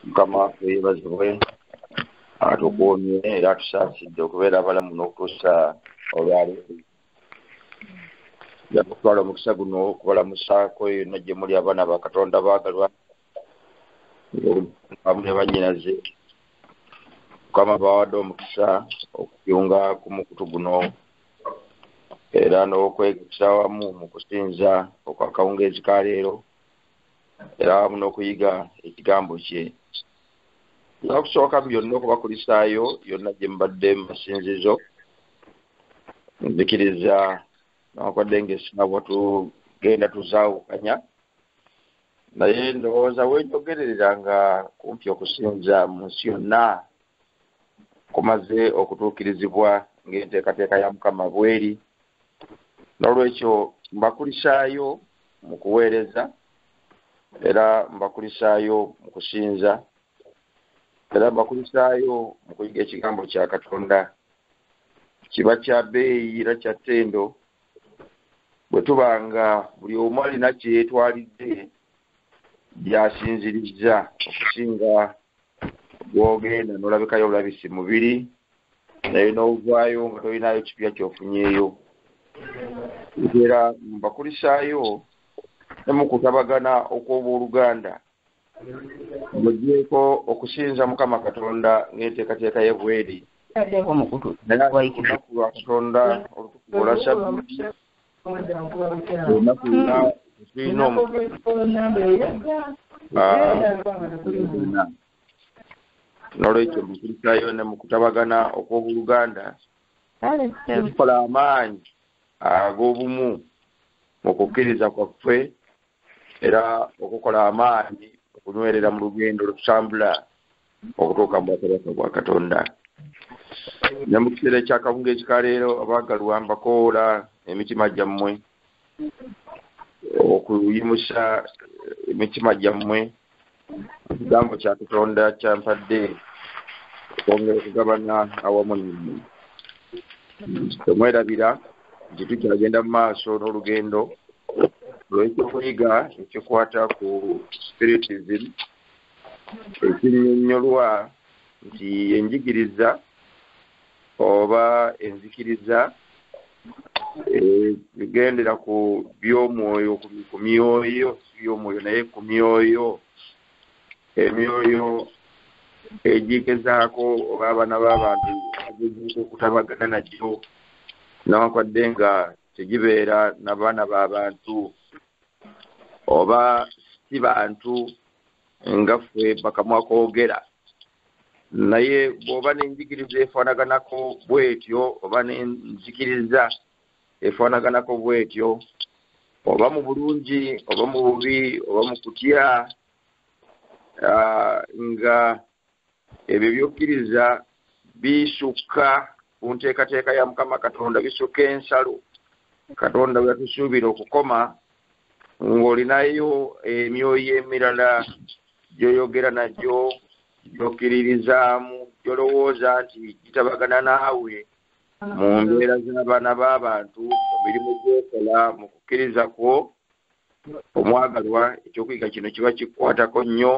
Mukama yeebazibwe atukuumye era atusaasidde okubeera abalamu n'okutuusa olwaleero. Nja kutwala omukisa guno okubalamusaako yonna gye muli abaana ba Katonda baagalwa amu ne bannyinaze. Mukama bawadde omukisa okuyunga ku mukutu guno era n'okwegesa wamu mu kusinza okw'akawungeezi ka leero era wamu n'okuyiga ekigambo kye. Nakusooka byonna okubakulisaayo yonna gye mbadde mu masinzizo nzikiriza nakwadde ng'essaawa tugenda tuzaawukanya naye ndowooza wenjogererera nga kumpi okusinza mu nsi yonna kumaze okutuukirizibwa ng'enteekateeka ya Mukama bweri. N'olwekyo mbakulisaayo mu kuweereza era mbakulisaayo mu kusinza era mbakulisaayo mu kuyiga ekigambo kya Katonda. Kiba kya bbeeyi era kya ttendo bwe tubanga buli omu alina kye yeetwalidde gy'asinzirizza okusinga gw'ogenda n'olabikayo obulabisi mubiri naye n'ovaayo nga tolinayo kipya ky'ofunyeeyo. Era mbakulisaayo ne mu kutabagana okw'obooluganda mugyeko okusinza Mukama Katonda ng'enteekateeka ye bweri. Olunaku lwa Katonda olutukuvu olwa Ssabbiiti olunaku luno tulina n'olwekyo mbakulisaayo ne mu kutabagana okw'obooluganda tukola amaanyi ag'obumu mu kukkiriza kwaffe era okukola amaanyi okunywerera mu lugendo lutambula okutuuka mu bwakabaka bwa Katonda. Ne mu kiseera ekyakawungeezi ka leero abaagalwa mbakoola emitima gyammwe okuyimusa emitima gyammwe ekigambo kya Katonda kyampadde okwongera okugabana awamu nammwe. Temwerabira nti tukyagenda mu maaso n'olugendo olw'ekyokuyiga ekikwata ku spiritism ekinnyonnyolwa nti enjigiriza oba enzikiriza bigendera ku by'omwoyo ku myoyo si by'omwoyo naye ku myoyo emyoyo egigezaako oba abaana b'abantu agezaako okutabagana nagyo n'awakwadde nga tegibeera n'abaana b'abantu oba si bantu nga ffe bakamwa koogera naye bw'oba n'enjigiriza efaanaganako bw'etyo oba n'enzikiriza efaanaganako bw'etyo oba mu bulungi oba mu bubi oba mu kutya nga ebyo byokkiriza bisukka ku nteekateeka ya Mukama Katonda bisukka ensalo Katonda bwe yatusuubira okukoma ng'olinayo emyoyo emirala gy'oyogera nagyo gy'okkiririzaamu gy'olowooza nti gitabagana naawe mu mbeera z'abaana b'abantu mu mirimu gy'okola mu kukkiriza kwo omwagalwa ekyokuyiga kino kiba kikukwatako nnyo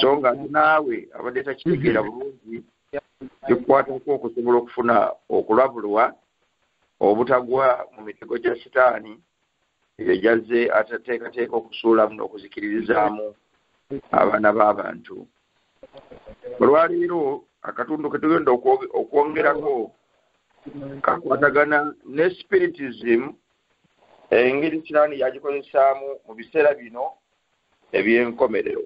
so nga naawe abadde takitegeera bulungi kikukwatako okusobola okufuna okulabulwa obutagwa mu mitego gya Sitaani egyazze atateekateeka okusuulamu n'okuzikiririzaamu abaana b'abantu. Olwaleero akatundu ke tugenda okwongerako kakwatagana ne spiritism engeri Sitaani yagikozesaamu mu biseera bino eby'enkomerero.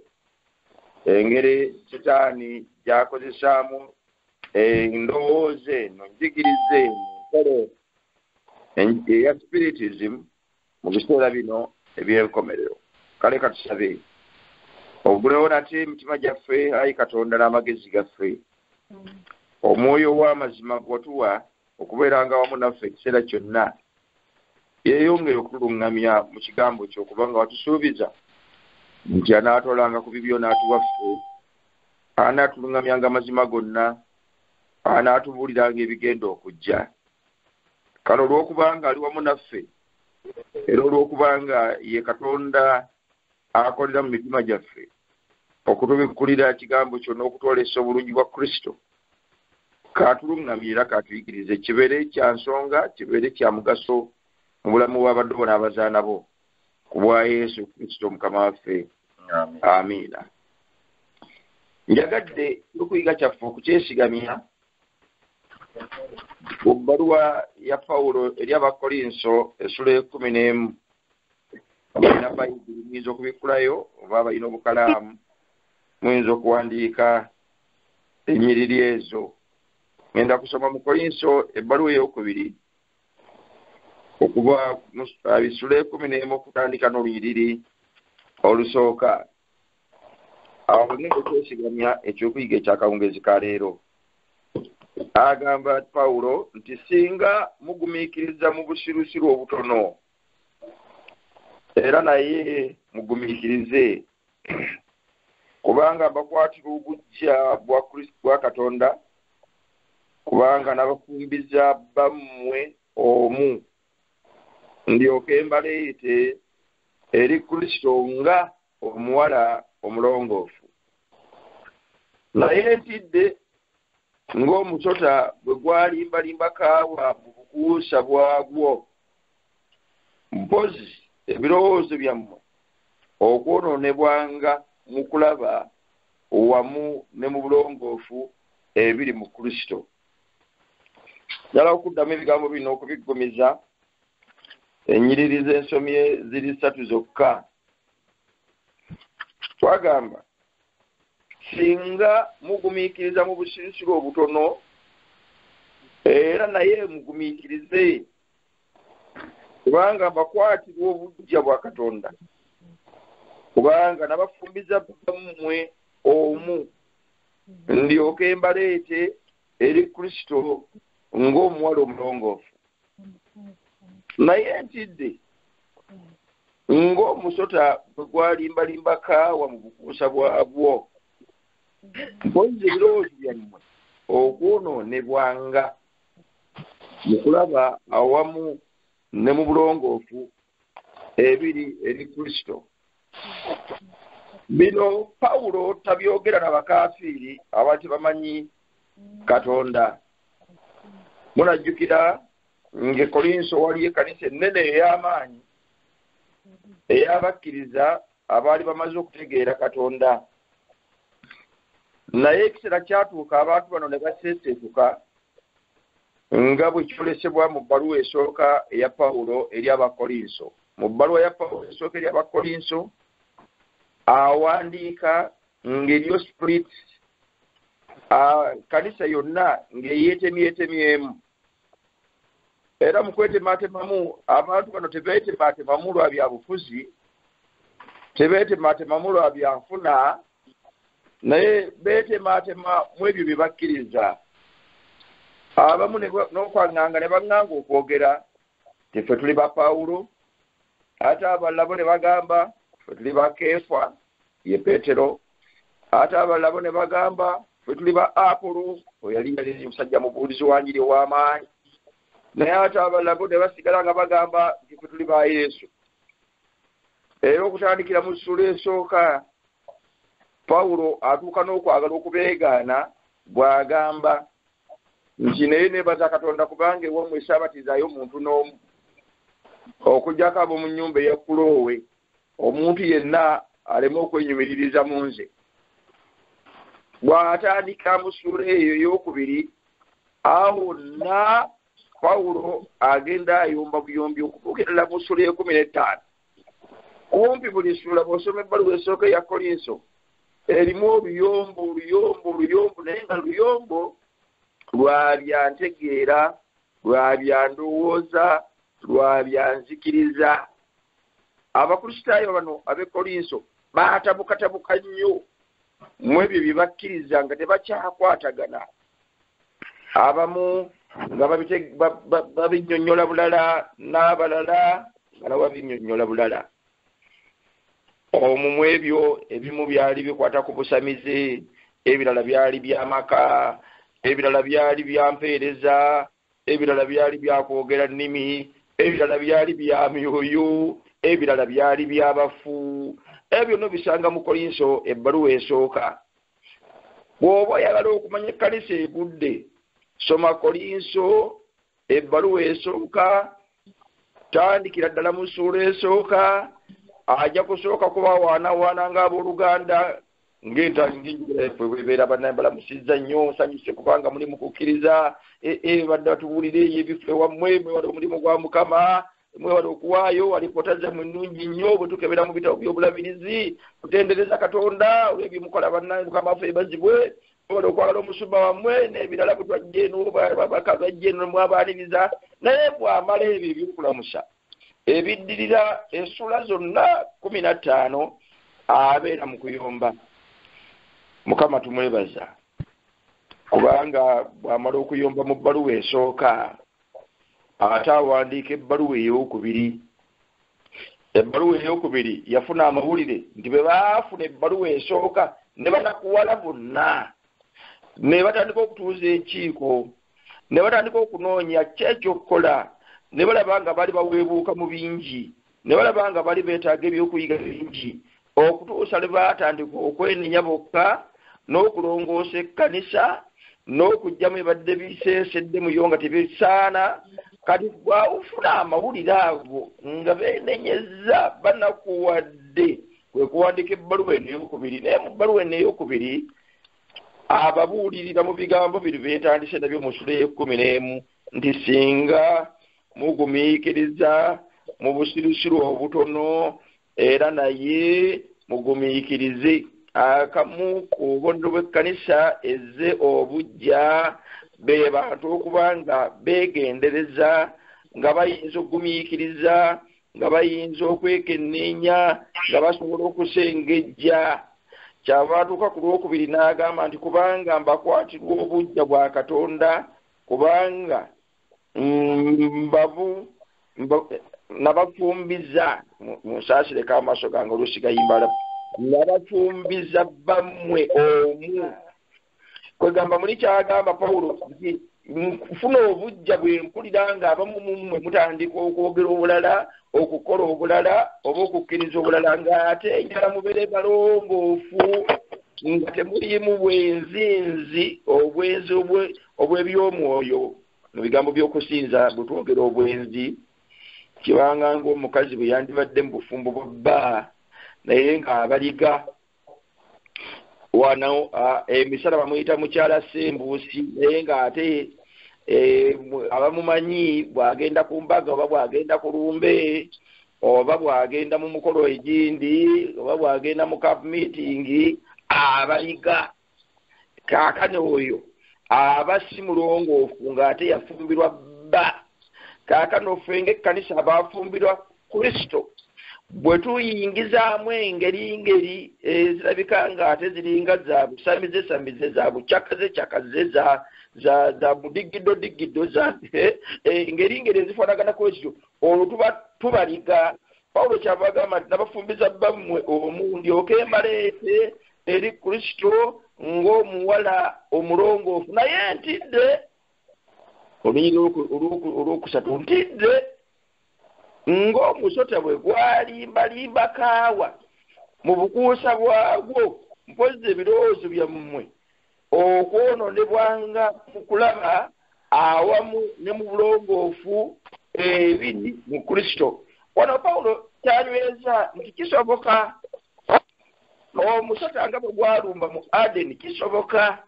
Engeri Sitaani gyakozesaamu endowooza eno njigiriza eno nkolo eya spiritism mu biseera bino eby'enkomerero. Kale katusabe ogulewo nate emitima gyaffe ayi Katonda n'amagezi gaffe omwoyo w'amazima gwatuwa okubeeranga wamu naffe ekiseera kyonna yeeyongere okutuluŋŋamya mu kigambo kyo kubanga watusuubiza nti anaatolanga ku bibyo n'atuwa ffe anaatuluŋŋamyanga amazima gonna anaatubuuliranga ebigenda okujja. Kale olw'okubanga ali wamu naffe era olw'okubanga ye Katonda akolera mu mitima gyaffe okutubikkulira ekigambo kyo n'okutwolesa obulungi bwa Kristo. Katulungamira katuyigirize kibeere kya nsonga, kibeere kya mugaso mu bulamu bw'abaddu bo n'abazaana bo, ku bwa Yesu Kristo Mukama waffe. Amiina. Njagadde okuyiga kyaffe okukyesigamya ku bbaluwa ya Pawulo eri Abakolinso essula 11. Balina Bayibuli muyinza okubikkulayo, oba balina obukalaamu muyinza okuwandiika ennyiriri ezo. Ngenda kusoma mu Kolinso ebbaluwa ey'okubiri okuva essula 11 okutandika n'olunyiriri olusooka. Awo ngenda okwesigamya ekyokuyiga ekyakawungezi ka leero. Agamba Pawulo nti singa mugumiikiriza mu busirusiru obutono, era naye mugumiikirize, kubanga mbakwatira obuggya bwa Katonda, kubanga nabafumbiza bammwe omu, ndyoke mbaleete eri Kristo nga omuwala omulongoofu. Naye ntidde ng'omusota bwe gwalimbalimba kaawa mu bukuusa bwagwo, mpozi ebirowoozo byammwe okwonoonebwanga mu kulaba wamu ne mu bulongoofu ebiri mu Kristo. Njala okuddamu ebigambo bino okubiggumiza. Ennyiriri z'ensomye ziri 3 zokka. Twagamba singa mugumiikiriza mu busirusiru obutono, era naye mugumiikirize, kubanga mbakwatira obuggya bwa Katonda, kubanga nabafumbiza bammwe omu, ndyoke mbaleete eri Kristo ng'omuwala omulongoofu. Naye ntidde ng'omusota bwe gwalimbalimba kaawa mu bukuusa bwagwo, mpozi ebirowoozo byammwe okwonoonebwanga mu kulaba awamu ne mu bulongoofu ebiri eri Kristo. Bino Pawulo tabyogera n'abakaafiiri abantu bamanyi Katonda. Munajjukira ng'e Kolinso waliyo ekkanisa ennene ey'amaanyi ey'abakkiriza abaali bamaze okutegeera Katonda. Naye ekiseera kyatuuka abantu bano ne baseeseetuka nga bwe kyolesebwa mu bbaluwa esooka eya Pawulo eri Abakolinso. Mu bbaluwa ya Pawulo esooka eri Abakolinso awandiika ng'eryo split kanisa yonna ng'eyeetemyetemyemu. Era mu kwetematemamu abantu bano tebeetematemamu lwa bya bufuzi, tebeetematemamu lwa bya nfuna, naye beetematema mu ebyo bye bakkiriza. Abamu n'okwaŋŋanga ne baŋŋanga okwogera ti ffe tuli ba Pawulo, ate abalala bo ne bagamba ffe tuli ba Keefa, ye Peetero, ate abalala bo ne bagamba ffe tuli ba Apolo, oyo yali musajja mubuulizi wa njiri ow'amaanyi, naye ate abalala bo ne basigala nga bagamba nti ffe tuli ba Yesu. Era okutandikira mu ssula esooka, Pawulo atuuka n'okwagala okubeegaana bw'agamba nti naye neebaza Katonda kubanga ew'ommwe saabatizaayo omuntu n'omu, okuggyako abo mu nnyumba eya Kuloowe, omuntu yenna aleme okwenyumiririza mu nze. Bw'atandika mu ssula eyo ey'okubiri, awo na Pawulo agenda ayomba buyombi okutuukirira mu ssula 15. Kumpi buli ssula bw'osoma ebbaluwa esooka ya Kolinso erimu oluyombo naye nga luyombo lwa byantegeera, lwa byandowooza, lwa byanzikiriza. Abakristaayo bano ab'e Kolinso baatabukatabuka nnyo mu ebyo bye bakkiriza nga tebakyakwatagana. Abamu nga babinnyonnyola bulala, n'abalala nga nabo babinnyonnyola bulala. Omu mu ebyo ebimu byali bikwata ku busamize, ebirala byali by'amaka, ebirala byali bya mpeereza, ebirala byali bya kwogera nnimi, ebirala byali bya myoyo, ebirala byali by'abafu, ebyo no bisanga mu Korinso ebbaluwa esooka. Bw'oba oyagala okumanya ekkanisa egudde, soma Korinso ebbaluwa esooka, tandikira ddala mu ssuula esooka, ajja kusooka kuba waanawaana ng'abooluganda ng'entangife bwebeera balamusizza nnyo, nsanyuse kubanga muli mu kukkiriza, badde batubuulira eyo ebifo ewammwe, mwewale omulimu gwa Mukama, mwewale okuwaayo alipoota zammwe nnungi nnyo bwe tukebera mu bitabo by'obulabirizi, kutendereza Katonda olw'ebyo mukola bannange Mukama waffe yeebazibwe, mwewale okwagala omusumba wammwe n'ebirala bwe twajja eno babaka bajja eno mwabaaniriza. Naye bw'amala ebyo ebyokulamusa ebiddirira essula zonna 15 abeera mu kuyomba. Mukama tumwebaza kubanga bw'amala okuyomba mu bbaluwa esooka ate awandiika ebbaluwa ey'okubiri. Ebbaluwa ey'okubiri yafuna amawulire nti bwe baafuna ebbaluwa esooka ne banakuwala bonna ne batandika okutuuza enkiiko ne batandika okunoonya ki ekyokukola, ne balaba nga bali baweebuuka mu bingi, ne balaba nga bali beetaaga ebyokuyiga bingi, okutuusa lwe baatandika okwenenya bokka n'okulongoosa ekkanisa n'okugyamu ebadde biseesedde muyo nga tebisaana. Kati bw'awufuna amawulire ago nga beenenyezza banakuwadde kwe kuwandika ebbaluwa eno ey'okubiri. Naye mu bbaluwa eno ey'okubiri ababuulirira mu bigambo bino beetandise nabyo mu ssula ey'e11 nti singa mugumiikiriza mu busirusiru obutono era naye mugumiikirize. Akamu ku bubonero bw'ekkanisa ezze obujja be bantu okuba nga beegendereza, nga bayinza okugumiikiriza, nga bayinza okwekenneenya, nga basobola okusengejja. Kyava atuuka ku lwokubiri n'agamba nti kubanga mbakwatirwa obujja bwa Katonda, kubanga nabafumbiza munsaasireko amaaso gange olusigayimbala, nabafumbiza bammwe omu. Kwegamba muli kyagamba Pawulo nti nfuna obujja bwe mpulira nga abamu mu mmwe mutandika okwogera obulala, okukola obulala oba okukkiriza obulala, ng'ate enjala mubeere balongoofu nga temuliimu bwenzinzi, obwenzi obw'ebyomwoyo. Mu bigambo by'okusinza bwe twogera obwenzi kibanga ng'omukazi bwe yandibadde mu bufumbo bwa bba naye ng'abaliga wano emisala bamuyita mukyala Sembuusi, naye ng'ate abamumanyi bw'agenda ku mbaga oba bw'agenda ku lumbe oba bw'agenda mu mukolo egindi oba bw'agenda mu camp meeting abaliga. Kaakano oyo aba si mulongoofu ng'ate yafumbirwa bba. Kaakano ffe ng'ekkanisa abafumbirwa Kristo bwe tuyingizaamu engeri ezirabika ng'ate ziringa za busamize za bucakaze za budigiddo engeri ezifaanaganako ekyo, olwo tuba tubaliga. Pawulo kyava agamba nti nabafumbiza bammwe omu ndyoke mbaleete eri Kristo ng'omuwala omulongoofu. Naye ntidde olunyiri olwokusatu, ntidde ng'omusota bwe gwalimbalimba kaawa mu bukuusa bwagwo, mpozi ebirowoozo byammwe okwononebwanga mu kulaba awamu ne mu bulongoofu ebiri mu Kristo. Wano Pawulo kyanyweza nti kisoboka omusota nga bwe gwalumba mu Adeni, kisoboka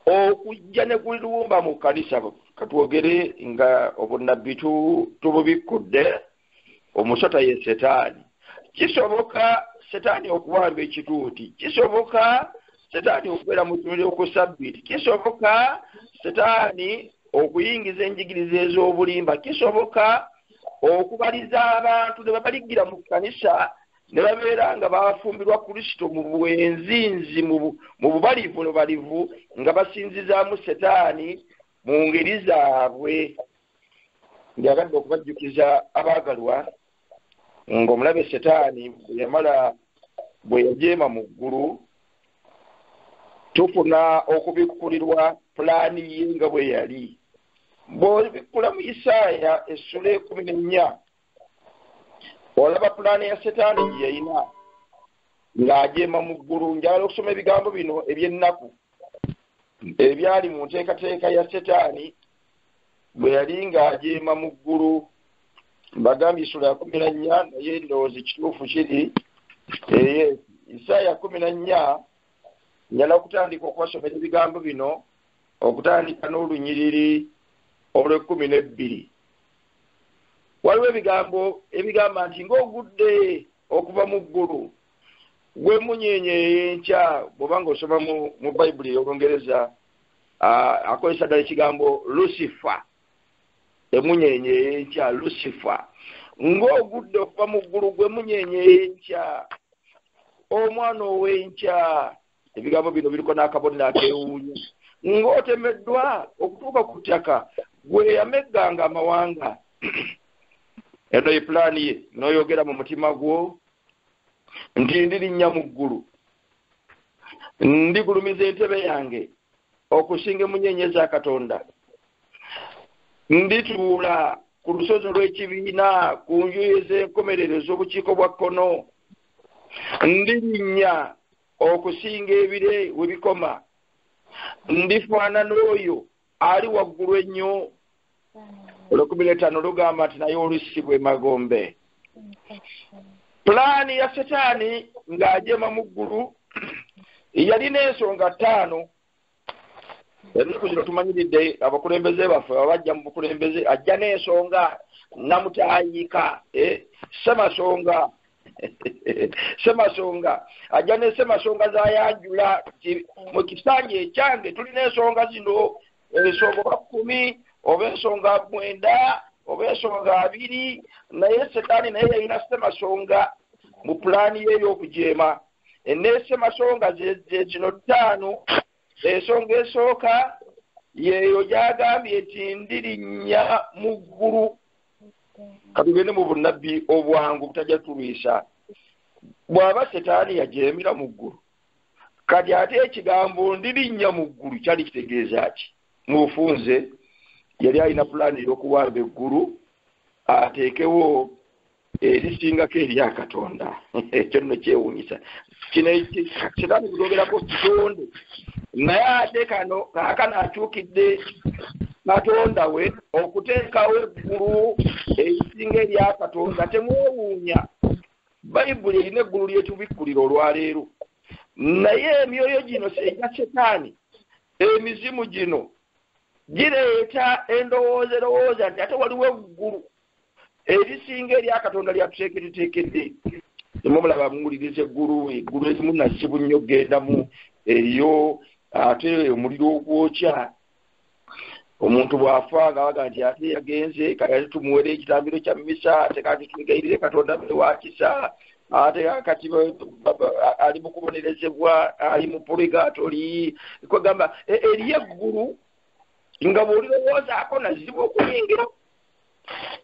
okujja ne gulumba mu kanisa. Katwogere nga obunnabbi tububikkudde, omusota ye Setaani. Kisoboka Setaani okuwamba ekituuti, kisoboka Setaani okubeera mu kimuliro ku Ssabbiiti, kisoboka Setaani okuyingiza enjigiriza ez'obulimba, kisoboka okubaliza abantu ne babaligira mu kanisa ne babeera nga bafumbirwa Kristo mu bwenzinzi mu bubalivu nga basinzizaamu Setaani mu ngeri zaabwe. Njagadde okubajjukiza abaagalwa ng'omulabe Setaani bwe yajeema mu ggulu, tufuna okubikkulirwa pulaani ye nga bwe yali. Bw'obikkula mu Isaaya essula 14 olaba pulaani ya Setaani gye yalina. ng'ajeema mu ggulu. Njagala okusoma ebigambo bino eby'ennaku ebyali mu nteekateeka ya Setaani bwe yali ng'ajeema mu ggulu. Mbagambye Sura ya 14 naye ndowooza ekituufu kiri Isaaya 14. Njala okutandika okubasomera ebigambo bino okutandika n'olunyiriri olw'12. Waliwo ebigambo ebigamba nti ng'ogudde okuva mu ggulu gwe munyenye ey'enkya. Bw'oba ng'osoma mu Bayibuli ey'Olungereza akozesa ddala ekigambo Lucifer, emunyenye ey'enkya, Lucifer. Ng'ogudde okuva mu ggulu gwe munyenye ey'enkya, omwana ow'enkya. Ebigambo bino biriko n'akabonero akeewuunya. Ng'otemeddwa okutuuka ku ttaka gwe yamegganga amawanga. Eno ye pulaani ye, n'oyogera mu mutima gwo nti ndirinnya mu ggulu, ndigulumiza entebe yange okusinga emunyenye za Katonda, ndituula ku lusozi olw'ekibiina ku njuyi ez'enkomerero z'obukiiko bwa kkono, ndirinnya okusinga ebire we bikoma, ndifaanana oyo ali waggulu ennyo. Olw'ekumi lugamba nti naye olusi bwe magombe. Pulaani ya Setaani ng'ajeema mu ggulu yalina ensonga 5. Ennaku zino tumanyiridde abakulembeze baffe abajja mu bukulembeze ajja n'ensonga namutayiika Ssemasonga Ssemasonga ajja ne Ssemasonga z'ayanjula mu kisanja ekyange tulina ensonga zino, ensonga 10 oba ensonga 9 oba ensonga 2. Naye Setaani naye yalina Ssemasonga mu pulaani ye ey'okujeema. Ne Ssemasonga ze zino 5. Ensonga esooka yeeyo gy'agambye nti ndirinnya mu ggulu. Katugende mu bunnabbi obwangu butajja tulwisa. Bw'aba Setaani yajeemera mu ggulu, kati ate ekigambo ndirinnya mu ggulu kyali kitegeeza ki? Mu bufunze yali alina pulaani ey'okuwamba eggulu ateekewo erisingako erya Katonda. Ekyo nno kyewuunyisa. Kino Setaani kugogerako kitonde, naye ate kaakano akyukidde Katonda we okuteekawo eggulu erisinga erya Katonda. Temwewuunya, Bayibuli erina eggulu lyetubikkulira olwaleero, naye emyoyo gino sejja Setaani, emizimu gino gireeta endowooza nti ate waliwo eggulu erisinga erya Katonda lyatuteekeddteekedde. Temumulaba muwuliriza eggulu erimu nasibu nnyo gendamu eriyo ate omuliro ogwokya. Omuntu bw'afa ng'abaga nti ate yagenze kati tumuwere ekitambiro kya mmisa, ate kati twegayirire Katonda be wa kisa, ate kati ali mu kubonerezebwa, ali mu purigatori. Kwegamba eriyo eggulu nga bw'olirowoozaako nazibu okuyingira.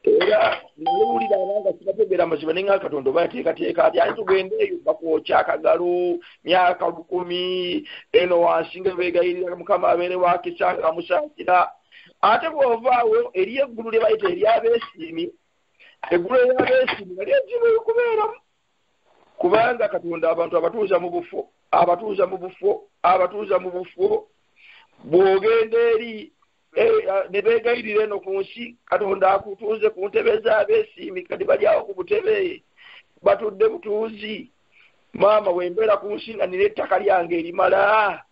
Era nowulira abanga kibategera amazima ne nga Katonda oba yateekateeka ati ate tugende eyo bakwokya akagalo myaka 10 eno wansi nga beegayirira Mukama abeere wa kisa nga amusaakira. Ate bw'ovaawo eri eggulu lye bayita ery'abeesiimi, eggulu ery'abeesiimi nga lyezibu okubeeramu, kubanga Katonda abantu abatuuza mu bufo bw'ogenda eri ne beegayirira eno ku nsi, Katonda akutuuze ku ntebe z'abeesiimi kati bali awo ku butebe batudde butuuzi. Maama wembeera ku nsi nga nina ettaka lyange erimala,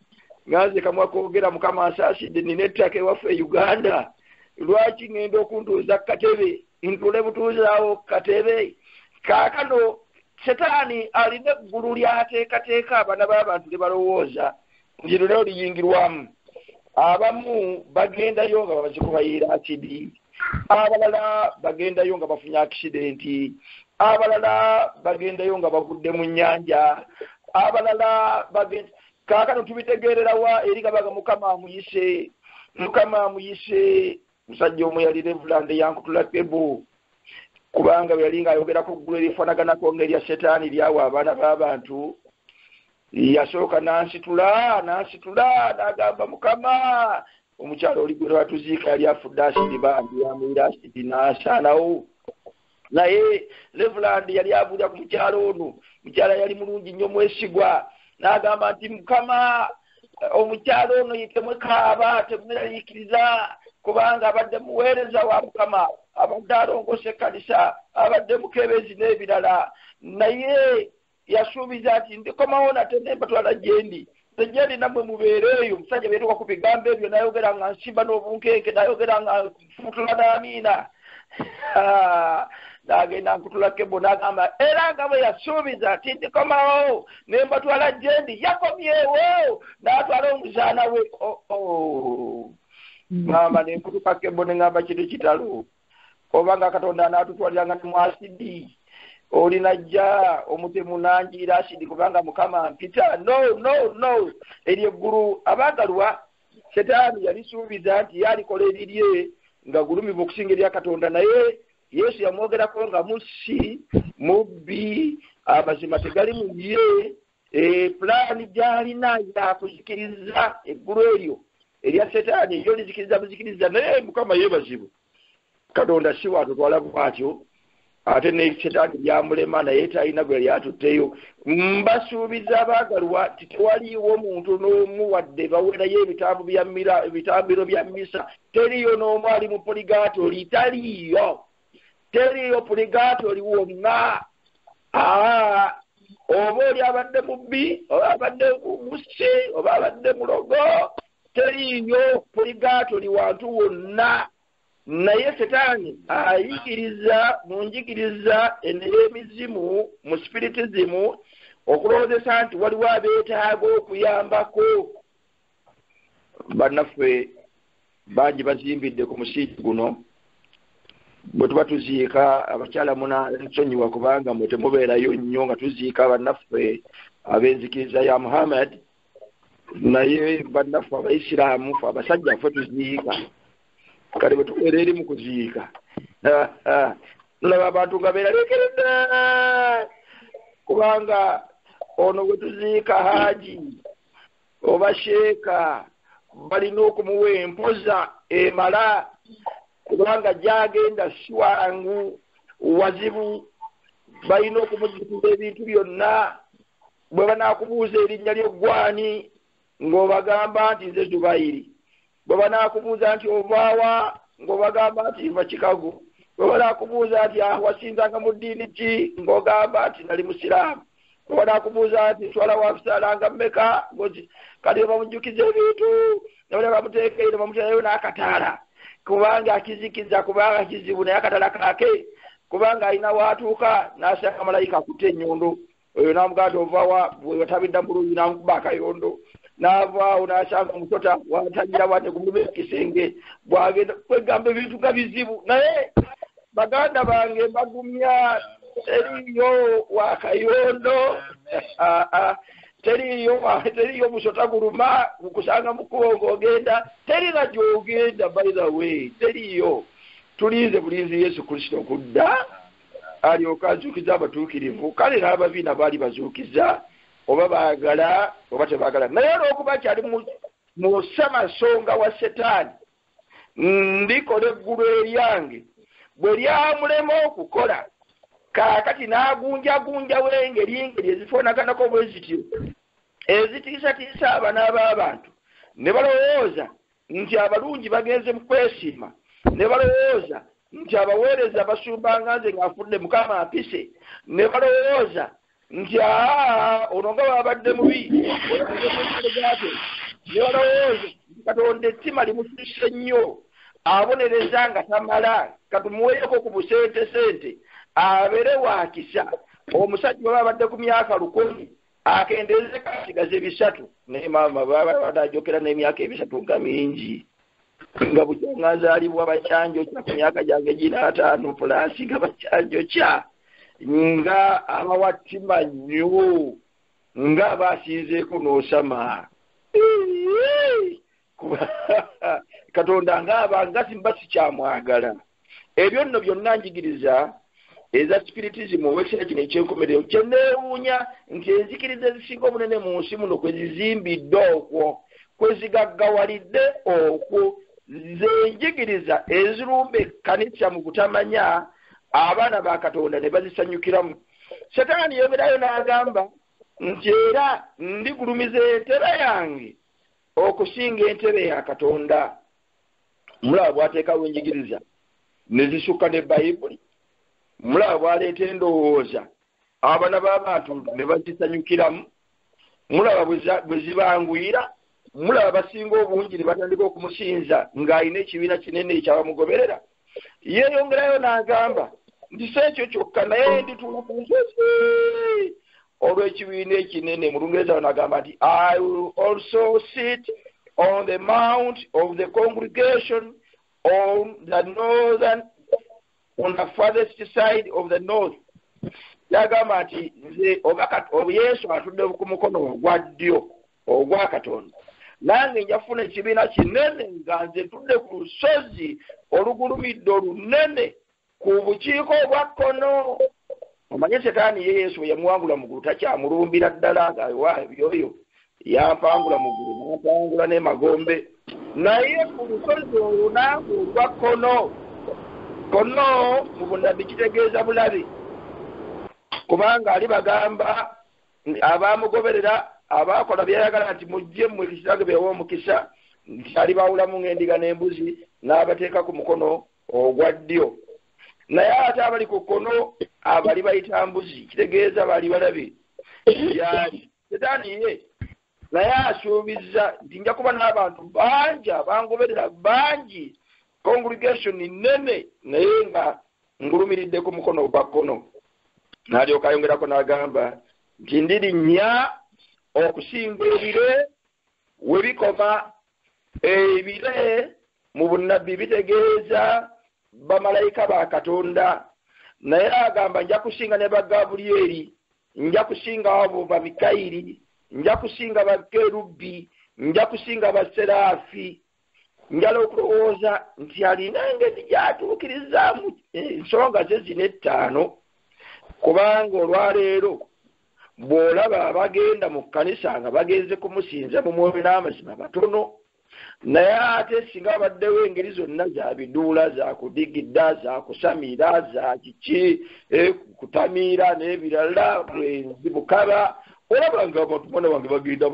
nganze kamwa koogera Mukama ansaasidde nina ettaka ewaffe e Uganda, lwaki ngenda okuntuuza ku katebe ntule butuuzi awo ku katebe? Kaakano Setaani alina eggulu lyateekateeka abaana b'abantu lye balowooza ngiro lyo liyingirwamu. Abamu bagendayo nga bazikubayira asidi, abalala bagendayo nga bafunye akisidenti, abalala bagendayo nga bagudde mu nnyanja, abalala kaakano tubitegeererawa eri gabaga Mukama amuyise. Musajja omu yali Reverend Yankutula Kebo, kubanga bwe yali ng'ayogera ku ggulu erifaanaganako ng'erya Setaani lyawa abaana b'abantu. Yasooka n'ansitula n'agamba Mukama, omukyalo oli gwe batuziika yali afudde asidi bambi amuyira asidi n'asaanawo. Naye Reverend yali abuulira ku mukyalo ono mukyala yali mulungi nnyo mwesigwa n'agamba nti Mukama omukyala ono temwekaaba temweraliikiriza kubanga abadde muweereza wa Mukama abadde alongose ekkanisa abadde mukebezi n'ebirala naye yasuubiza nti ndikomawo nate nembatwala gyendi tegendi namwe mubeereeyo omusajja beetuka ku bigambo ebyo nayogera nga nsimba n'obunkenke nayogera nga nfutula n'amiina n'agenda nkutula kebo n'agamba era nga bwe yasuubiza nti ndikomawo nembatwala gyendi yakomyewo n'atwala omuzaana we ngamba nenkutuka kebo neŋŋamba kintu kitalo obanga Katonda anaatutwaliranga ne mu asidi olinajja omutemu nanjira asidi kubanga Mukama mpita no eryo eggulu abagalwa Setaani yalisuubiza nti yalikola erirye nga gulumivu okusinga erya Katonda naye Yesu yamwogerako nga musi mubbi amazima tegali mu ye pulaani gy'alina yakuzikiriza eggulu eryo erya Setaani eryo lizikiriza buzikiriza naye Mukama yeebazibu Katonda si watutwala bwatyo ate ne Setaani byamulema naye talina gwe lyatutteyo mbasuubiza abaagalwa ti tewaliiwo muntu n'omu wadde bawerayo ebitambiro bya misa teriyo n'omu ali mu poligaatoli teriyo poligaatoli wonna oba oli abadde mubbi oba abadde musi oba abadde mulogo teriyo poligaatoli wantu wonna naye Setaani ayigiriza mu njigiriza ey'emizimu mu spiritizimu okulowoozesa nti waliwo abeetaaga okuyambako bannaffe bangi bazimbidde ku musingi guno bwe tuba tuziika abakyala nsonyiwa kubanga mwe temubeerayo nnyo nga tuziika bannaffe ab'enzikiriza ya Muhammad naye bannaffe abaisiraamu ffe abasajja ffe tuziika kale bwe tubeera eri mu kuziika nolaba abantu nga beeraliikiridde kubanga ono bwe tuziika Haaji oba Sheeka balina okumuwa empoza emala kubanga gyagenda si wangu wazibu balina okumujjukiza ebintu byonna bwe banaakubuuza erinnya ly'eggwani ng'obagamba nti nze Zubairi bwe banaakubuuza nti ovaawa ng'obagamba nti nva Chicago bwe banaakubuuza nti wasinzanga mu ddiini ki ng'ogamba nti nali musiraamu bwe banaakubuuza nti twala wafisalanga mmeka kati bamujjukiza ebintu nabale bamuteekeire bamuteerayo n'akataala kubanga akizikiza kubanga kizibu naye akatala kake kubanga alina waatuuka n'asanga malayika akutte enyondo oyo n'amugamba ovaawa wewatabidda bulungi n'amukuba akayondo n'avaawo n'asanga omusota watangira wadde kumuluma ekisenge bwagenda kwegamba ebintu nga bizibu naye baganda bange bagumya teriyo wakayondo teriyo musota guluma kusanga mukubo ng'ogenda terina gy'ogenda by the way teriyo tulinze bulinzi Yesu Kristo okudda alyoka azuukiza abatuukirivu kale n'ababiina baali bazuukiza oba baagala oba tebaagala naye olw'okuba kyali mu ssemasonga wa Setaani ndikola eggulu eryange bwe lyamulema okukola kaakati n'agunjagunjawo engeri ezifaanaganako bwe zityo ezitiisatiisa abaana b'abantu ne balowooza nti abalungi bagenze mu kwesiima ne balowooza nti abaweereza basumbanga nze ng'afudde Mukama apise ne balowooza nti ono nga babadde mubi ne balowooza Katonda ettima limususe nnyo abonereza nga tamala katumuweeko ku busente abeere wakisa omusajja baba abadde ku myaka 100 akendeeze kasigaze 3 naye maama baba badajokera n'emyaka 3 nga mingi nga bujanga azaalibwa bacyanjo kya ku myaka gyange gina 5 plus nga bacyanjo kya nga abawattima nnyo nga basiizeeko n'osama Katonda ng'abanga simba sikyamwagala ebyo nno byonna njigiriza eza spiritism owekisera kino ekyenkomerero kyeneewuunya nti enzikiriza ezisinga obunene mu nsi muno kwe zizimbidde okwo kwe zigaggawalidde okwo zenjigiriza ezirumba ekkanisa mu butamanya abaana ba Katonda ne bazisanyukiramu Setaani yogerayo n'agamba nti era ndigulumiza entebe yange okusinga entebe ya Katonda. Mulaba bw'ateekawo enjigiriza ne zisukka ne Bayibuli. Mulaba bw'aleeta endowooza abaana b'abantu ne bazisanyukiramu. Mulaba bwe zibanguyira. Mulaba basinga obungi ne batandika okumusinza ng'alina ekibiina kinene ekyabamugoberera. Yeeyongerayo n'agamba nti si ekyo kyokka naye ndituuka ku nsozi olw'ekibiina ekinene. Mu Lungereza n'agamba nti I will also sit on the mount of the congregation on the farthest side of the north. Yagamba nti nze oba Yesu atudde ku mukono ogwa ddyo ogwa Katonda, nange njafuna ekibiina kinene nga nze tudde ku lusozi olugulumidde olunene ku bukiiko obwa kkono. Omanye Setaani ye Yesu yamuwangula mu ggulu takyamulumbira ddala nga ebyoyo yampangula mu ggulu n'ampangula n'emagombe, naye ku lusozi olunangu olwa kkono mu bunnabbi kitegeeza bulabi, kubanga ali bagamba abaamugoberera abaakola byayagala nti mujje mmwe ekisirage beew'omukisa, nti alibawulamu ng'endiga n'embuzi n'abateeka ku mukono ogwa ddyo. Naye ate abali ku kkono abali bayita mbuzi, kitegeeza bali balabi yali Setaani ye naye asuubizza nti nja kuba n'abantu bangi abangoberera bangi, congregation nnene, naye nga ngulumiridde ku mukono ogwa kkono. N'alyoka ayongerako n'agamba nti ndirinnya okusinga ebire we bikoma. Ebire mu bunnabbi bitegeeza bamalayika ba Katonda, naye agamba nja kusinga ne ba Gabulyeri, nja kusinga abo ba Mikayiri, nja kusinga ba Kerubi, nja kusinga ba Seraafi. Njala okulowooza nti alina engeri gy'atuukirizaamu ensonga ze zino ettaano, kubanga olwaleero bw'olaba abagenda mu kkanisa nga bagenze kumusinza mu mwoyo n'amazima batono, naye ate singa baddewo engeri zonna za biduula, za kudigidda, za kusamira, za kiki, kutamiira n'ebirala, bwenzi bukaba, olaba nga abantu mwana wange bagenda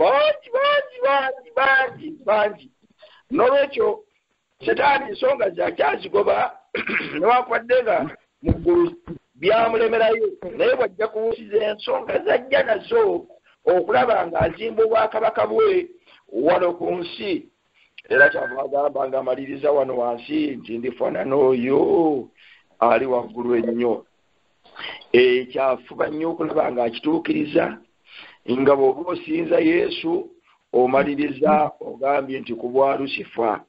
bangi. N'olwekyo Setaani ensonga zakyazigoba newankubadde nga mu ggulu byamulemerayo, naye bw'ajja kuwusiza ensonga zajja nazo okulaba ng'azimba obwakabaka bwe wano ku nsi. Era kyava agamba ng'amaliriza wano wansi nti ndifaanana oyo ali waggulu ennyo. Kyafuba nnyo okulaba ng'akituukiriza, nga bw'oba osinza Yesu omaliriza ogambye nti ku bwa Lusifa,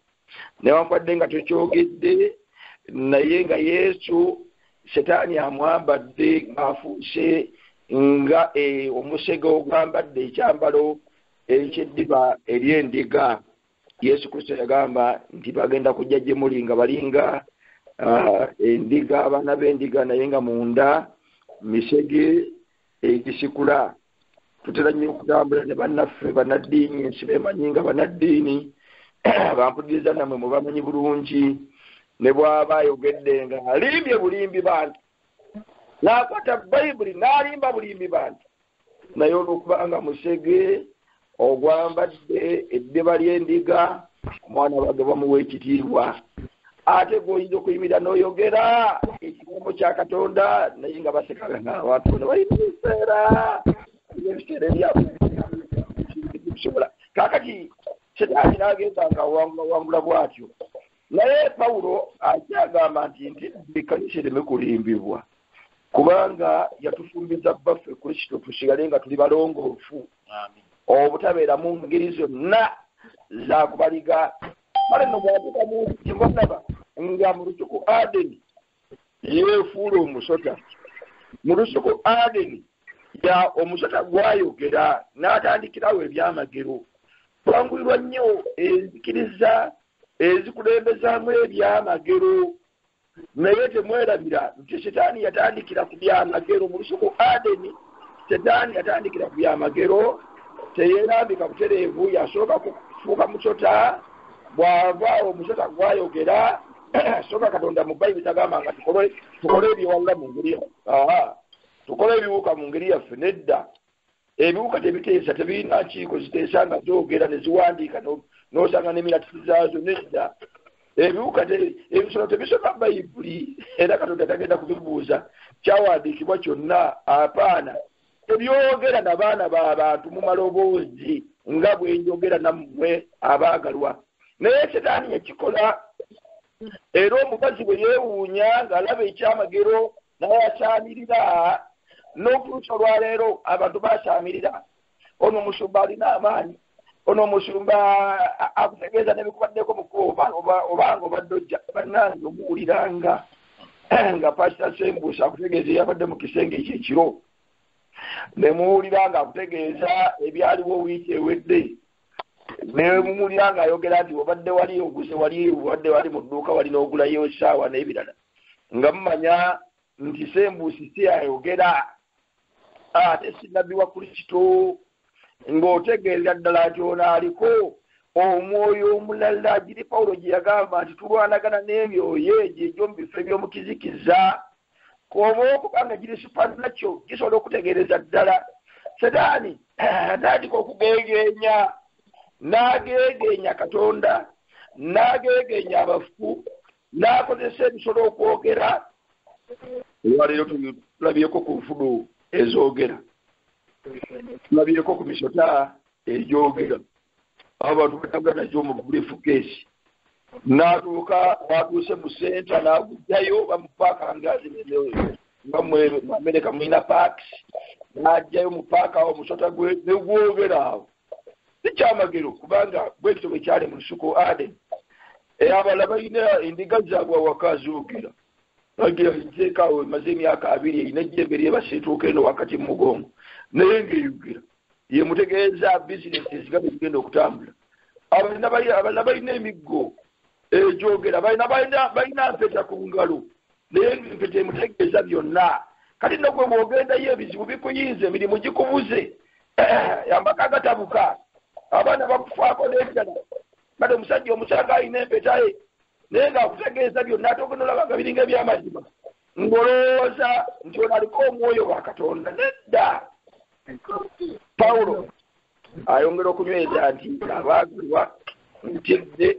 newankubadde nga tokyogedde, naye nga Yesu Setaani amwambadde ng'afuuse nga omusege ogwambadde ekyambalo eky'eddiba ery'endiga. Yesu Kristo yagamba nti bagenda kujja gye muli nga balinga endiga, abaana b'endiga, naye nga munda misege egisikula. Tutera nnyo okutambula ne bannaffe bannaddiini, ensi beemanyi nga bannaddiini, bampuliriza nammwe mubamanyi bulungi, ne bw'aba ayogedde nga alimbye bulimbi bantu, n'akwata Bayibuli n'alimba bulimbi bantu, naye olw'okubanga musege ogwambadde eddiba ly'endiga, omwana wange bamuwa ekitiibwa. Ate gwoyinza okuyimirira n'oyogera ekigambo kya Katonda, naye nga basekaga ng'abantu bano balina ebiseera ebyakusobola. Kaakati Setaani n'agenda nga wangula bw'atyo, naye Pawulo akyagamba nti ekkanisa ereme kulimbibwa, kubanga yatufumbiza bbaffe Kristo tusigale nga tuli balongoofu, obutabeera mu ngeri zonna za kubaliga. Kale nno bwatuuka mu nsi balaba nga mu lusuku Adeni yeefuula omusota. Mu lusuku Adeni omusota gwayogera n'atandikirawo ebyamagero. Twanguyirwa nnyo enzikiriza ezikulembezaamu ebyamagero, naye temwerabira nti Setaani yatandikira ku byamagero. Mu lusuku Adeni Setaani yatandikira ku byamagero, teyeerambika butereevu, yasooka kufuuka musota. Bw'ava omusota gwayogera, sooka Katonda mu Bayibuli tagamba nga tukole ebyewalula mu ngeri tukola ebiwuka mu ngeri yaffe nedda ebiwuka tebiteesa tebirina nkiiko ziteesa nga zoogera ne ziwandiika n'osanga n'emiratisi zaazo nedda ebiwuka ebisolo tebisoma bayibuli era Katonda tagenda kubibuuza kyawandiikibwa kyonna apaana ebyogera n'abaana b'abantu mu maloboozi nga bwe njogera nammwe abaagalwa naye Setaani yakikola era omukazi bwe yeewuunya ng'alaba ekyamagero naye asaamirira n'okutuusa olwaleero abantu basaamirira ono omusumba alina amaanyi ono omusumba akutegeeza nebikubaddeko mukubo obanga obadde ojja bannange omuwuliranga nga Pasita Sembuusa akutegeeza yabadde mu kisenge ekyekiro ne muwuliranga akutegeeza ebyaliwo wiiki ewedde ne mumuwuliranga ayogera nti obadde wali oguze wali obadde wali mu dduuka wali n'ogulayo essaawa n'ebirala nga mumanya nti Sembuusi si ayogera ate sinabbi wa Kristo ng'otegeeza ddala nti ono aliko omwoyo omulala giri Pawulo gye yagamba nti tulwanagana n'emyoyo egyo egy'omu bifo eby'omu kizikiza koba okubanga giri supernatural gisobola okutegeereza ddala Setaani atandika okugeegeenya n'ageegeenya Katonda n'ageegeenya abafu n'akozesa ebisolo okwogera olwaleero tulabyeko ku nfudu ezoogera tulabyeko ku misota egyogera abantu batambula nazo mu bulifukeesi n'atuuse mu senta n'agujjayo bamupaaka ngazi nga mu Amerika mulina paaks n'ajjayo mu paaka awo omusota negwogera awo sikyamagero kubanga bwekito bwe kyali mu lusuku Aden abalala balina endiga zaabwe awaka zoogera nagira nteekaawo emaze emyaka 2 erina ejjembe lyebasiituuka eno wakati mu mugongo naye ng'eyogera ye mutegeeza bizinesi ezigabe zigenda okutambula abalala balina emiggo egyogera balina mpeta ku ngalo naye mpeta emutegeeza byonna kati nokwe bw'ogendayo ebizibu bikuyinza emirimu gikubuze amaka gatabuka abaana bakufaako n'ebirala kati omusajja omusanga alina empeta ye naye ng'akutegeeza byonna ate ogenda olaba nga biringa eby'amazima ng'olowooza nti ono aliko omwoyo wa Katonda nedda Pawulo ayongera okunyweza nti abaagalwa ntidde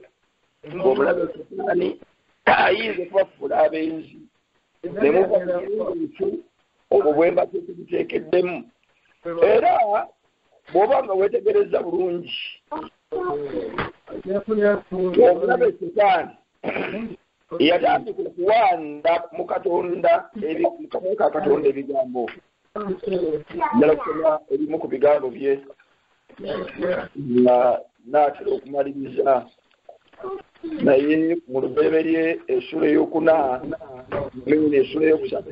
ng'omulabe Setaani ayinza okubafuula abenzi ne mubaefu obwo bwemba tekubiteekeddemu era bw'oba nga weetegereza bulungi omulabe Setaani yatandika okuwanda mu Katonda mu Katonda ebigambo ddala kusoma ebimu ku bigambo bye n'atera okumaliriza naye mu lubereberye essula ey'okuna essula ey'okusatu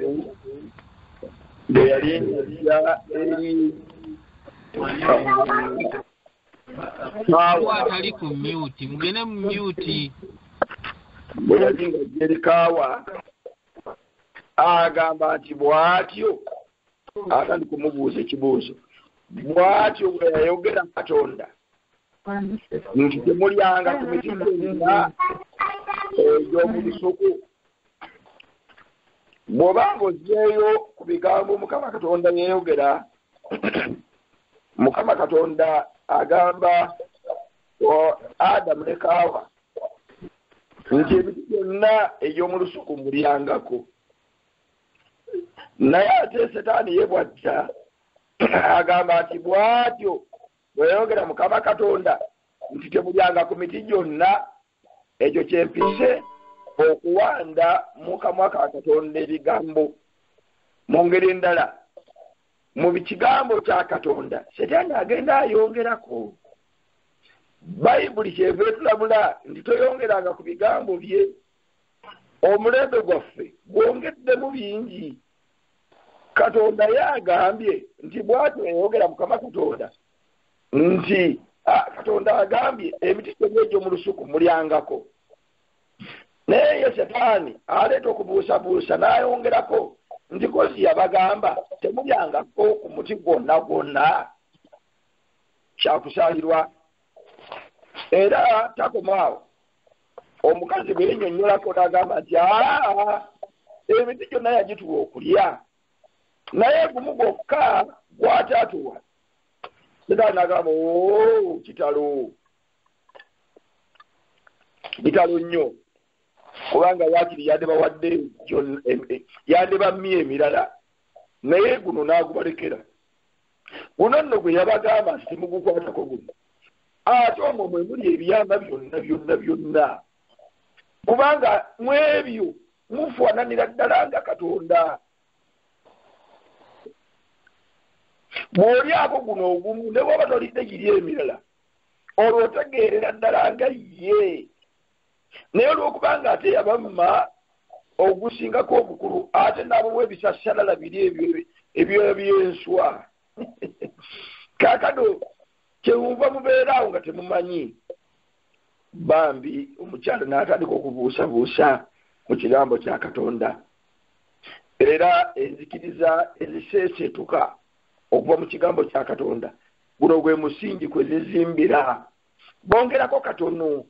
bwe yali enyaza eri atali ku myuti mugende mu myuti bwe yali nga jeri kaawa agamba nti bw'atyo atandika kumubuuza ekibuuzo bw'atyo bwe yayogera Katonda nti temulyanga ku miti gyonna egy'omu lusuku bw'obanga ozzeeyo ku bigambo Mukama Katonda yeeyogera Mukama Katonda agamba Adamu ne Kaawa nti ebiti byonna egy'omu lusuku mulyangako naye ate Setaani ye bw'atta agamba nti bw'atyo bweyogera Mukama Katonda nti temulyanga ku miti gyonna ekyo kyempise okuwanda mu kamwa ka Katonda ebigambo mu ngeri endala mu kigambo kya Katonda Setaani agenda ayongerako Bayibuli kyeva etulabula nti toyongeranga ku bigambo bye omulembe gwaffe gwongeddemu bingi Katonda yagambye nti bw'atyo yayogera Mukama Katonda nti Katonda agambye emiti gyonna egy'omu lusuku mulyangako naye Setaani aleeta okubuusabuusa n'ayongerako nti kozi yabagamba temulyangako ku muti gwonna gwonna kyakusaalirwa era takomaawo omukazi bwe yennyonnyolako n'agamba nti emiti gyonna yagituwa okulya naye gumu gwokka gwatatuwa setaani n'agamba kitalo nnyo kubanga waakiri yandibawadde yandibamye emirala naye guno n'agubalekera guno nno gwe yabagamba nti temugukwatako guno ate omwo mwe muli ebiyamba byonna kubanga mu ebyo mufaananira ddala nga Katonda bw'olyako guno ogumu ne bw'oba tolidde giri emirala olwo otegeerera ddala nga ye naye olw'okubanga ate yabamma ogusingako obukulu ate nabo bw'ebisasalala biri ebyo byenswa kaakano kyewumva mubeeraawo nga temumanyi bambi omukyalo n'atandika okubuusabuusa mu kigambo kya Katonda era enzikiriza eziseeseetuka okuva mu kigambo kya Katonda guno gwe musingi kwe zizimbira bongerako katono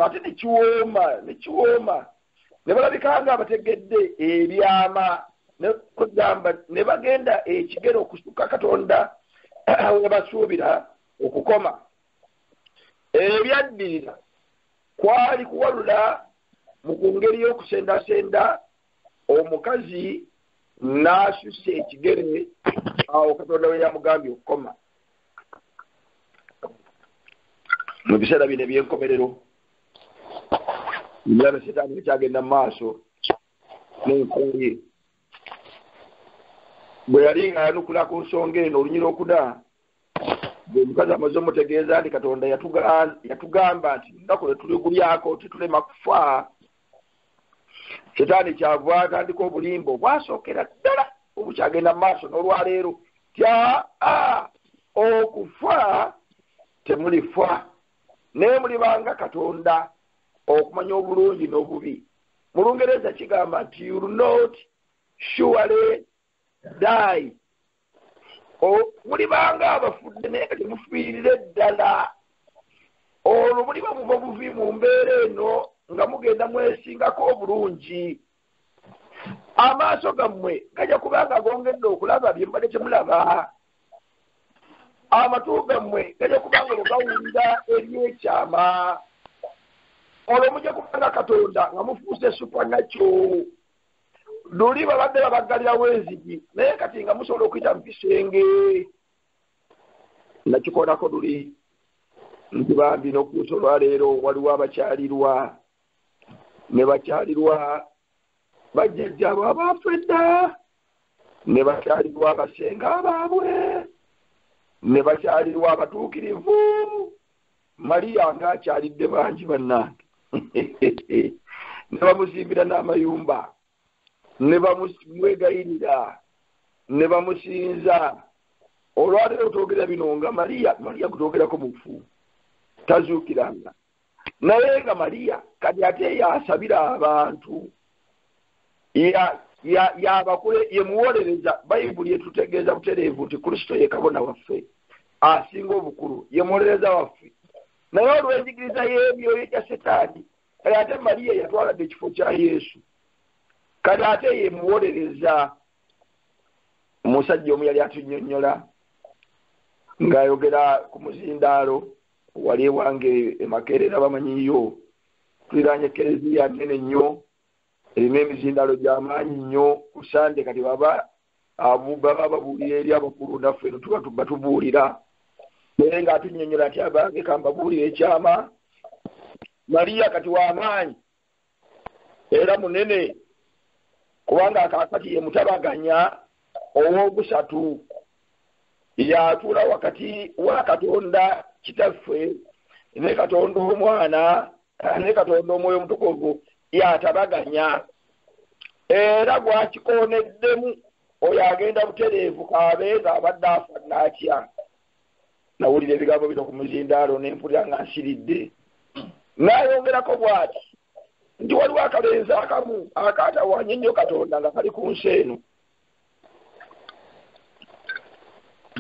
ate nekiwooma ne balabika nga abategedde ebyama ne bagenda ekigero okusuka Katonda we basuubira okukoma ebyaddirira kwali kuwalula mu ngeri y'okusendasenda omukazi n'asusa ekigere awo Katonda we yamugambye okukoma mu biseera bino eby'enkomerero ndaba Setaani ekyagenda mu maaso n'enkola ye bwe yali ng'ayanukula ku nsonga eno olunyira okuda omukazi amaze omutegeeza nti Katonda yatugamba nti ennaku lwe tuligulyako tetulema kufa Setaani kyava atandika obulimba obwasookera ddala obukyagenda mu maaso n'olwaleero okufa temulifa naye mulibanga Katonda okumanya obulungi n'obubi mu Lungereza kigamba nti you will not surely die mulibanga abafudde naye kati mufiirire ddala olwo muliba muva buvi mu mbeera eno nga mugenda mwesingako obulungi amaaso gammwe gajja kubanga gongedde okulaba bye mbadde temulaba amatu gammwe gajja kubanga gawulira ebyekyama olwo mujja kubanga Katonda nga mufuuse supernatural luli babadde babaggalirawo enzigi naye kati nga musobola okuyita mu kisenge nakikolako luli nti bambi n'okutuusa olwaleero waliwo abakyalirwa ne bakyalirwa bajjajjaabo abaafa edda ne bakyalirwa abasenga abaabwe ne bakyalirwa abatuukirivu Mariya ng'akyalidde bangi bannange ne bamuzimbira n'amayumba ne bamwegayirira ne bamusinza olwaleero twogera bino nga Mariya gutwogerako mufu tazuukiranga naye nga Mariya kati ate yasabira abantu yabakule yemuwolereza bayibuli etutegeeza butereevu nti Kristo ye kabona waffe asinga obukulu yemuwolereza waffe naye olw'enjigiriza y'ebyoyo gya Setaani kati ate Mariya yatwaladde ekifo kya Yesu kati ate yemuwolereza omusajja omu yali atunnyonnyola ng'ayogera ku muzindaalo wali ewange Makerere bamanyiyo tuliraanye Ekereziya nnene nnyo erimu emizindaalo gy'amaanyi nnyo ku Sande kati baba babuulira eri abakulu naffe eno tuba batubuulira naye ng'atunnyonnyola ati abange kambabuulira ekyama Mariya kati w'amaanyi era munene kubanga akaakati ye mutabaganya ow'ogusatu yatuula wakati wa Katonda kitaffe ne Katonda omwana ne Katonda omwoyo omutukuvu yatabaganya era gwakikooneddemu oyo agenda butereevu kaabe ng'abadde afa n'atya nawulira ebigambo bino ku muzindaalo ne mpulira nga nsiridde n'ayongerako bw'ati nti waliwo akalenzi akamu akaatawaanya ennyo Katonda nga kali ku nsi eno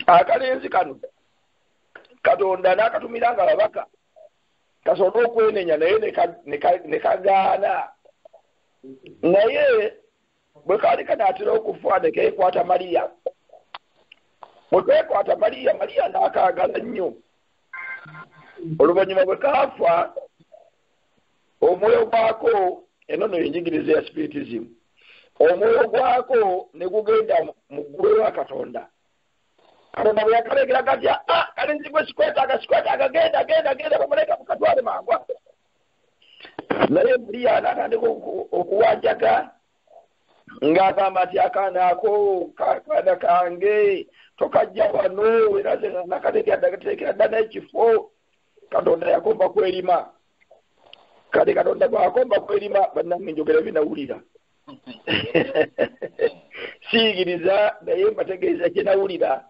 akalenzi kano Katonda n'akatumiranga ababaka kasobole okwenenya naye ne kagaana naye bwe kaali kanaatera okufa ne keekwata Mariya. Bwe keekwata Mariya n'akaagala nnyo. Oluvannyuma bwe kaafa, omwoyo gwako, eno no yenjigiriza ya spiritism, omwoyo gwako ne gugenda mu ggulu wa Katonda. Katonda bwe yakalegera gatya, kalenzi gwe sikwetaaga, genda bamuleka mukatwale mangwa. Naye Mariya n'atandika okuwanjaga ng'agamba ati akaana kange tokajja wano era ze nakateekera dda n'ekifo. Katonda yakomba kwerima. Kale Katonda bw'akomba kwerima bannange njogera binawulira. Siyigiriza naye mbategeeza kye nawulira.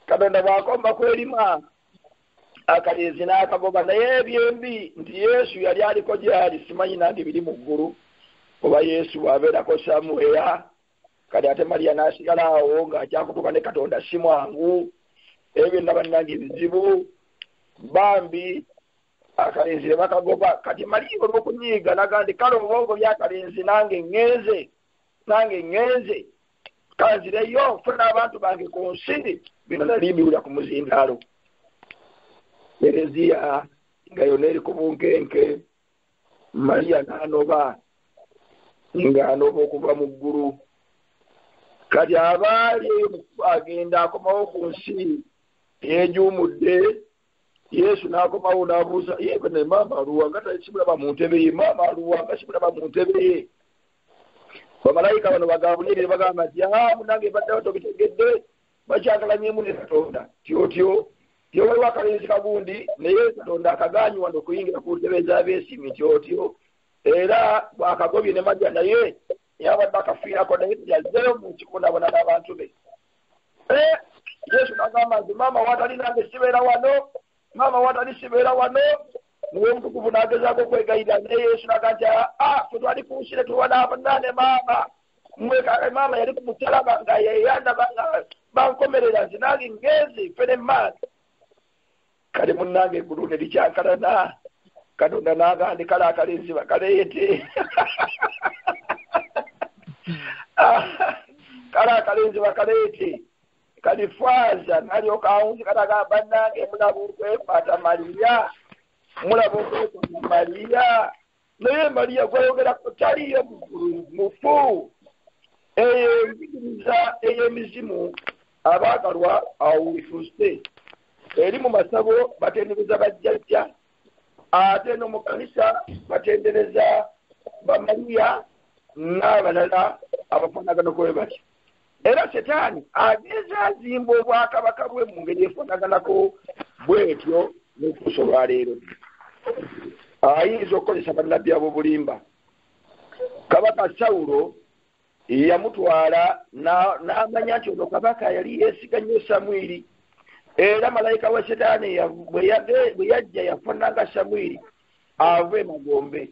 Katonda bw'akomba kwerima akalenzi n'akagoba, naye ebyembi nti Yesu yali aliko gyali, simanyi nange biri mu ggulu oba Yesu bw'abeerako Samueya. Kale ate Mariya n'asigala awo ng'akyakutuuka ne Katonda si mwangu. Ebyo byonna bannange bizibu. Bambi akalenzi ne bakagoba. Kati Mariya olw'okunyiiga nagandi kale obwongo byakalenzi nange ngenze kanzireyo nfuna abantu bange ku nsi. Bino nali mbiwulira ku muzindaalo. Ereziya nga yonna eri ku bunkenke. Mariya n'anoba okuva mu ggulu. Kati abaali agenda akomawo ku nsi yeejumudde. Yesu n'akomawo n'abuuza, ne maama aluwa nga tasibulaba mu ntebe ye, maama aluwa nga sibulaba mu ntebe ye. Bamalayika bano bagabulire bagamba nti munange baddewo tobitegedde, bakyagalanyemu ne Katonda tyotyo waliwo akalenzi kagundi naye Katonda akagaanyi wano okuyingira ku ntebe ez'abeesiimi tyotyo. Era bw'akagobye ne Mariya naye yabadde akafiirako naye yazzeeyo mu kikubonaabona n'abantu be. Yesu n'agamba nti maama watali nange sibeera wano, maama watali sibeera wano. Niwe omutukuvu n'agezaako okwegayirira naye Yesu n'agamba nti ffe twali ku nsi ne tubonaabona ne maama. Maama yali ku musalaba nga yeyandaba nga bankomerera nti nange ngenze ffe ne maama. Kale munnange eggulu ne likyankalana. Katonda n'agandi kale akalenzi bakaleete. Kale akalenzi bakaleete. Kalifaaza n'alyoka awunzi kalaga bannange mulaba okwekwata Mariya. Naye Mariya gwayogera taliyo mufu. Enjigiriza ey'emizimu abaagalwa awulifuse. Eri mu masabo batendereza bajjajja. Ate no mu kanisa batendereza bamaliya n'abalala abafaanagano kwe batyo. Era Setaani ageza azimba obwakabaka bwe mu ngeri efaanaganako bwetyo n'okutuusa olwaleero. Ayinza okukozesa bannabbi ab'obulimba. Kabaka Sawulo yamutwala n'amanya nti ono kabaka yali yeesiga nnyo Samwiri. Era malayika wa Setaani bwe yajja yafaananga Samwiri ava emagombe.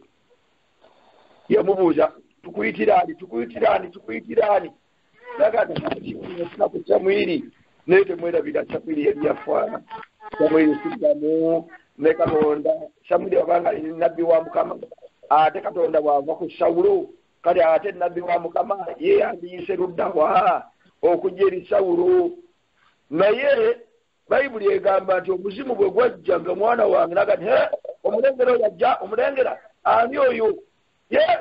Yamubuuza tukuyitiraani. Nagana ku Samwiri naye temwerabira Samwiri yali yafaana. Samwiri siddamu ne Katonda. Samwiri wabanga nabbi wa Mukama. Ate Katonda bw'ava ku Sawulo kale ate nabbi wa Mukama yeeyandiyise luddawa okujja eri Sawulo. Naye Bayibuli egamba nti omuzimu bwe gwajja nga mwana wange nagati omulengera yajja omulengera ani oyo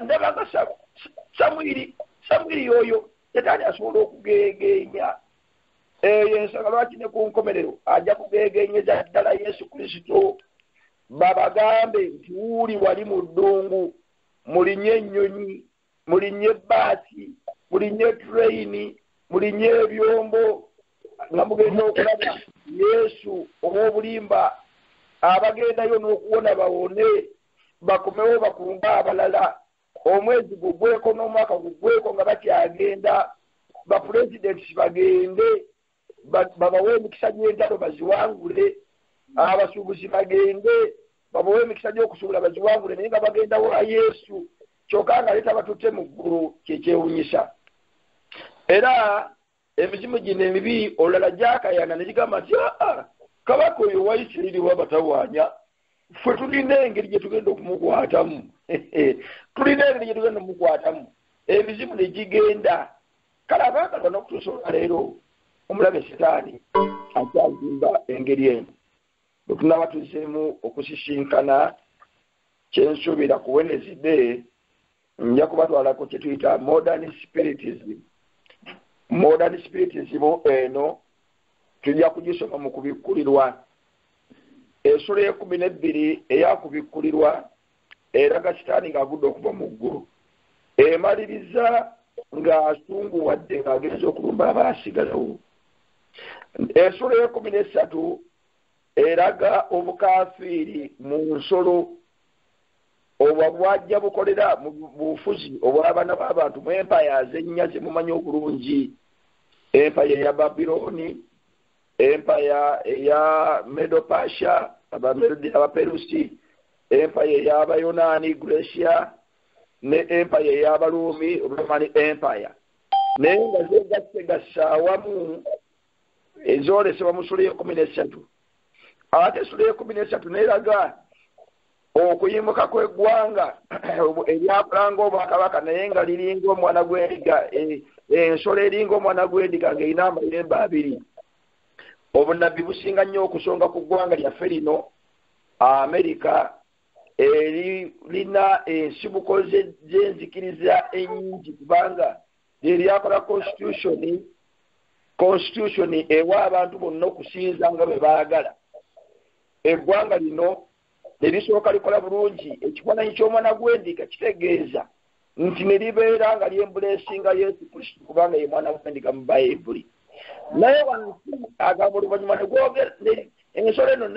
ndabanga Samwiri oyo Setaani asobola okugeegeenya. Ensonga lwaki ne ku nkomerero ajja kugegeenyeza ddala Yesu Kristo. Babagambe nti wuli wali mu ddungu mulinye ennyonyi, mulinye ebbaasi, mulinye tureyini, mulinye ebyombo nga mugenda okulaba Yesu ow'obulimba abagendayo n'okuwona bawone bakomewo bakunga abalala. Omwezi gugweko n'omwaka gugweko nga bakyagenda. Bapulezidenti bagende babawe emikisa gy'entalo baziwangule. Abasuubuzi bagende babawe emikisa gy'okusuubula baziwangule naye nga bagenda wa Yesu. Kyokka nga leeta batutte mu ggulu kyekyewunyisa. Era emizimu gino emibi olulala gyakayana ne gigamba nti kabaka oyo wa Isirayiri wabatawaanya ffe tulina engeri gye tugenda okumukwatamu. ebizibu ne gigenda kale abaagalwa n'okutuusa leero omulabe sitaani akyazimba engeri eno bwe tunaba tuzzeemu okusisinkana kyensuubira ku Wednesday nja kubatwalako kye tuyita modern spiritism eno tujja kugisoma mu kubikkulirwa essula y'e12 eyakubikkulirwa eraga sitaani ng'agudde okuva mu ggulu emaliriza ng'asunguwadde ng'agenza okulumba abaasigalawo essula y'e13 eraga obukaafiiri mu nsolo obwa bwajja bukolera mu bufuzi obw'abaana b'abantu mu empaya z'ennya ze mumanyi obulungi empaya eya Babiloni empaya eya Medo-Persia abaperusi empaya ey'abayonaani Grecia ne empaya ey'abaruumi Roman empire naye nga zegasse awamu ezoolesebwa mu ssula y'e13 ate essula y'e13 n'eraga okuyimuka kw'eggwanga eryakulanga obwakabaka naye nga liringa omwana gw'endiga ensolo eringa omwana gw'endiga ng'erina amayembe 2 obunabbi businga nnyo okusonga ku ggwanga lyaffe lino Amerika lina ensibuko z'enzikiriza ennyingi kubanga liryakola constitution ewa abantu bonna okusinza nga bwe baagala eggwanga lino nerisooka likola bulungi ekifaananyi ky'omwana gw'endiga kitegeeza nti ne libeera nga lyembulesinga Yesu Kristo kubanga ye mwana gw'endiga mu Bayibuli naye wansi agamba oluvannyuma ensolo eno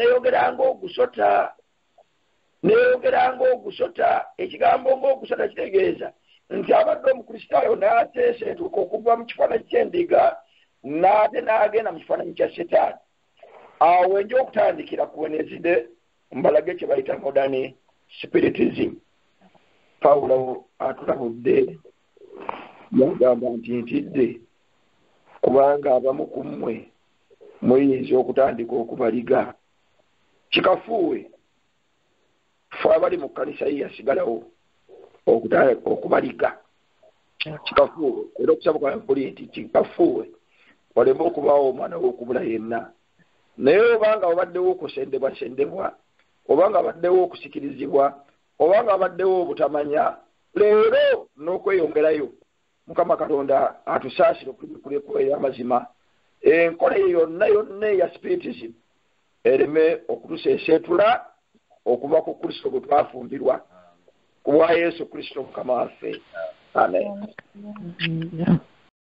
neeyogeranga ogusota ekigambo ng'ogusota kitegeeza nti abadde omukristaayo n'ateeseetuuka okuva mu kifaananyi ky'endiga n'ate n'agenda mu kifaananyi kya Setaani awo wenja okutandikira ku Wednesday mbalage kye bayita modern spiritism. Pawulo atulabudde yagamba nti ntidde kubanga abamu ku mmwe muyinza okutandika okubaliga kikafuuwe fe abali mu kkanisa ye yasigalawo okubaliga kikafuuwe era okusaba kwa nkuli nti kikafuuwe waleme okubaawo omwana w'okubula yenna naye obanga wabaddewo okusendebwasendebwa obanga wabaddewo okusikirizibwa obanga wabaddewo obutamanya leero n'okweyongerayo Mukama Katonda atusaasire okubikuleko ey'amazima enkola yonna eya spiritism ereme okutuseeseetula okuva ku Kristo gwe twafumbirwa ku bwa Yesu Kristo Mukama waffe. Amen.